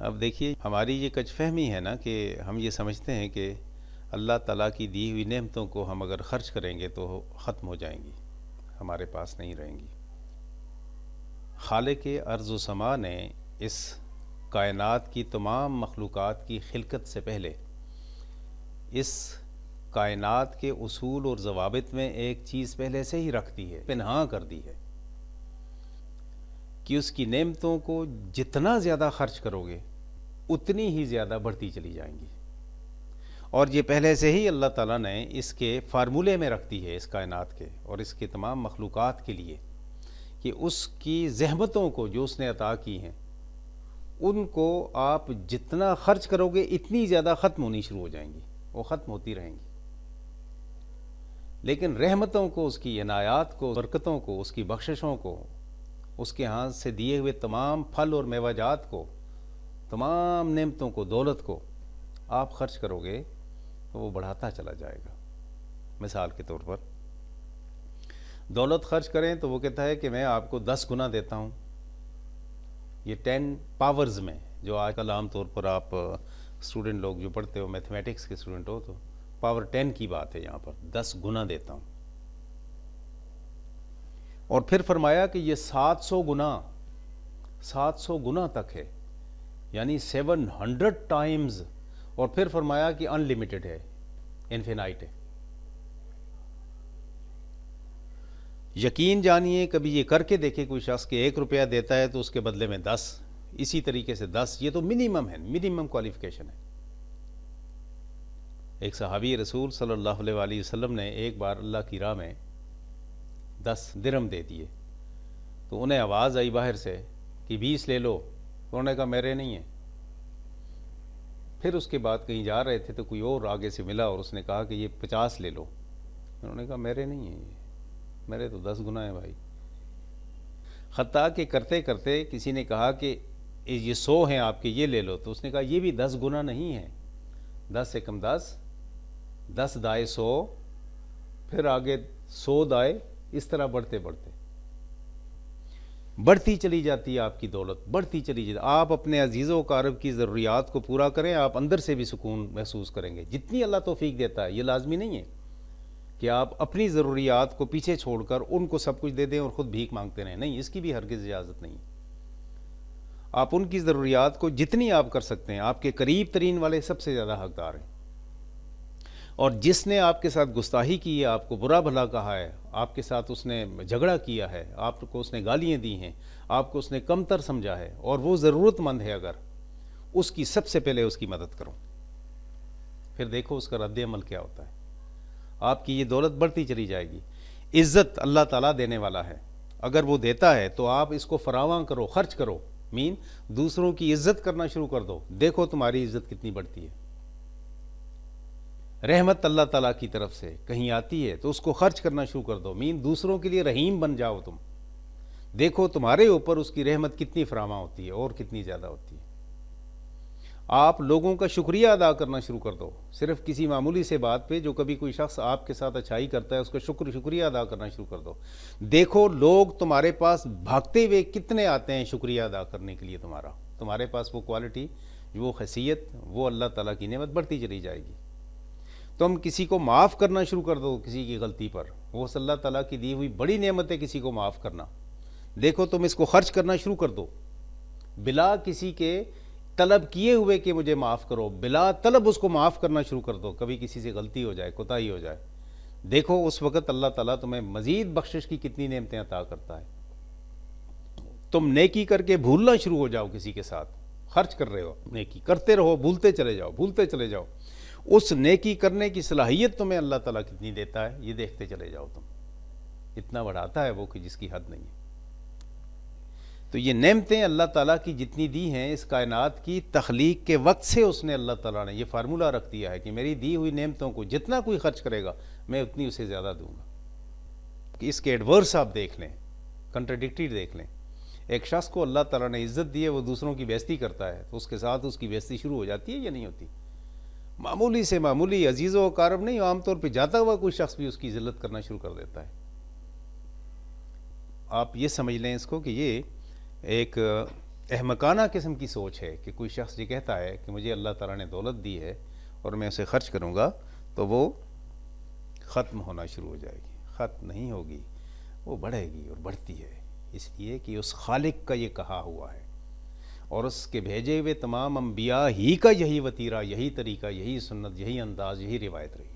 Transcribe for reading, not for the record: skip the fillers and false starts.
اب دیکھیے ہماری یہ کج فہمی ہے نا کہ ہم یہ سمجھتے ہیں کہ اللہ تعالیٰ کی دی ہوئی نعمتوں کو ہم اگر خرچ کریں گے تو ختم ہو جائیں گی، ہمارے پاس نہیں رہیں گی۔ خالق ارض و سما نے اس کائنات کی تمام مخلوقات کی خلقت سے پہلے اس کائنات کے اصول اور ضوابط میں ایک چیز پہلے سے ہی رکھ دی ہے، پنہاں کر دی ہے کہ اس کی نعمتوں کو جتنا زیادہ خرچ کرو گے اتنی ہی زیادہ بڑھتی چلی جائیں گی، اور یہ پہلے سے ہی اللہ تعالیٰ نے اس کے فارمولے میں رکھ دی ہے اس کائنات کے اور اس کے تمام مخلوقات کے لیے کہ اس کی زحمتوں کو جو اس نے عطا کی ہیں ان کو آپ جتنا خرچ کرو گے اتنی زیادہ ختم ہونی شروع ہو جائیں گی، وہ ختم ہوتی رہیں گی۔ لیکن رحمتوں کو، اس کی عنایات کو، برکتوں کو، اس کی بخششوں کو، اس کے ہاتھ سے دیے ہوئے تمام پھل اور میوہ جات کو، تمام نعمتوں کو، دولت کو آپ خرچ کرو گے تو وہ بڑھاتا چلا جائے گا۔ مثال کے طور پر دولت خرچ کریں تو وہ کہتا ہے کہ میں آپ کو 10 گنا دیتا ہوں، یہ 10 پاورز میں، جو آج کل عام طور پر آپ اسٹوڈنٹ لوگ جو پڑھتے ہو، میتھمیٹکس کے اسٹوڈنٹ ہو، تو پاور 10 کی بات ہے یہاں پر، 10 گنا دیتا ہوں۔ اور پھر فرمایا کہ یہ 700 گنا تک ہے، یعنی 700 ٹائمز، اور پھر فرمایا کہ ان لمیٹڈ ہے، انفینائٹ ہے۔ یقین جانیے کبھی یہ کر کے دیکھے کوئی شخص کہ 1 روپیہ دیتا ہے تو اس کے بدلے میں 10، اسی طریقے سے 10، یہ تو منیمم ہے، منیمم کوالیفیکیشن ہے۔ ایک صحابی رسول صلی اللہ علیہ وآلہ وسلم نے ایک بار اللہ کی راہ میں 10 درہم دے دیے، تو انہیں آواز آئی باہر سے کہ 20 لے لو، تو انہوں نے کہا میرے نہیں ہیں۔ پھر اس کے بعد کہیں جا رہے تھے تو کوئی اور آگے سے ملا اور اس نے کہا کہ یہ 50 لے لو، انہوں نے کہا میرے نہیں ہیں، میرے تو 10 گنا ہیں بھائی۔ حتیٰ کہ کرتے کرتے کسی نے کہا کہ یہ 100 ہیں آپ کے، یہ لے لو، تو اس نے کہا یہ بھی 10 گنا نہیں ہے، 10 سے کم 10، 10 دائے 100، پھر آگے 100 دائے، اس طرح بڑھتے بڑھتے بڑھتی چلی جاتی ہے آپ کی دولت، بڑھتی چلی جاتی۔ آپ اپنے عزیز و اقارب کی ضروریات کو پورا کریں، آپ اندر سے بھی سکون محسوس کریں گے، جتنی اللہ توفیق دیتا ہے۔ یہ لازمی نہیں ہے کہ آپ اپنی ضروریات کو پیچھے چھوڑ کر ان کو سب کچھ دے دیں اور خود بھیک مانگتے رہیں، نہیں، اس کی بھی ہرگز اجازت نہیں۔ آپ ان کی ضروریات کو جتنی آپ کر سکتے ہیں، آپ کے قریب ترین والے سب سے زیادہ حقدار ہیں، اور جس نے آپ کے ساتھ گستاخی کی ہے، آپ کو برا بھلا کہا ہے، آپ کے ساتھ اس نے جھگڑا کیا ہے، آپ کو اس نے گالیاں دی ہیں، آپ کو اس نے کمتر سمجھا ہے، اور وہ ضرورت مند ہے، اگر اس کی سب سے پہلے اس کی مدد کرو، پھر دیکھو اس کا رد عمل کیا ہوتا ہے۔ آپ کی یہ دولت بڑھتی چلی جائے گی۔ عزت اللہ تعالیٰ دینے والا ہے، اگر وہ دیتا ہے تو آپ اس کو فراواں کرو، خرچ کرو، دوسروں کی عزت کرنا شروع کر دو، دیکھو تمہاری عزت کتنی بڑھتی ہے۔ رحمت اللہ تعالیٰ کی طرف سے کہیں آتی ہے تو اس کو خرچ کرنا شروع کر دو، دوسروں کے لیے رحیم بن جاؤ تم، دیکھو تمہارے اوپر اس کی رحمت کتنی فراواں ہوتی ہے اور کتنی زیادہ ہوتی ہے۔ آپ لوگوں کا شکریہ ادا کرنا شروع کر دو، صرف کسی معمولی سے بات پہ جو کبھی کوئی شخص آپ کے ساتھ اچھائی کرتا ہے اس کا شکریہ ادا کرنا شروع کر دو، دیکھو لوگ تمہارے پاس بھاگتے ہوئے کتنے آتے ہیں شکریہ ادا کرنے کے لیے، تمہارے پاس وہ کوالٹی، وہ حیثیت، وہ اللہ تعالیٰ کی نعمت بڑھتی چلی جائے گی۔ تم کسی کو معاف کرنا شروع کر دو کسی کی غلطی پر، وہ اللہ تعالیٰ کی دی ہوئی بڑی نعمت ہے کسی کو معاف کرنا، دیکھو تم اس کو خرچ کرنا شروع کر دو، بلا کسی کے طلب کیے ہوئے کہ مجھے معاف کرو، بلا طلب اس کو معاف کرنا شروع کر دو، کبھی کسی سے غلطی ہو جائے، کوتاہی ہو جائے، دیکھو اس وقت اللہ تعالیٰ تمہیں مزید بخشش کی کتنی نعمتیں عطا کرتا ہے۔ تم نیکی کر کے بھولنا شروع ہو جاؤ، کسی کے ساتھ خرچ کر رہے ہو، نیکی کرتے رہو، بھولتے چلے جاؤ، اس نیکی کرنے کی صلاحیت تمہیں اللہ تعالیٰ کتنی دیتا ہے، یہ دیکھتے چلے جاؤ، تم اتنا بڑھاتا ہے وہ کہ جس کی حد نہیں ہے۔ تو یہ نعمتیں اللہ تعالیٰ کی جتنی دی ہیں، اس کائنات کی تخلیق کے وقت سے اس نے، اللہ تعالیٰ نے یہ فارمولہ رکھ دیا ہے کہ میری دی ہوئی نعمتوں کو جتنا کوئی خرچ کرے گا میں اتنی اسے زیادہ دوں گا۔ کہ اس کے ایڈورس آپ دیکھ لیں، کنٹراڈکٹری دیکھ لیں، ایک شخص کو اللہ تعالیٰ نے عزت دی ہے، وہ دوسروں کی بےزتی کرتا ہے تو اس کے ساتھ اس کی بےزتی شروع ہو جاتی ہے یا نہیں ہوتی؟ معمولی سے معمولی عزیز و اقارب نہیں، عام طور پہ جاتا ہوا کوئی شخص بھی اس کی ذلت کرنا شروع کر دیتا ہے۔ آپ یہ سمجھ لیں اس کو کہ یہ ایک احمقانہ قسم کی سوچ ہے کہ کوئی شخص یہ کہتا ہے کہ مجھے اللہ تعالیٰ نے دولت دی ہے اور میں اسے خرچ کروں گا تو وہ ختم ہونا شروع ہو جائے گی. ختم نہیں ہوگی، وہ بڑھے گی اور بڑھتی ہے، اس لیے کہ اس خالق کا یہ کہا ہوا ہے اور اس کے بھیجے ہوئے تمام انبیاء ہی کا یہی وتیرہ، یہی طریقہ، یہی سنت، یہی انداز، یہی روایت رہی.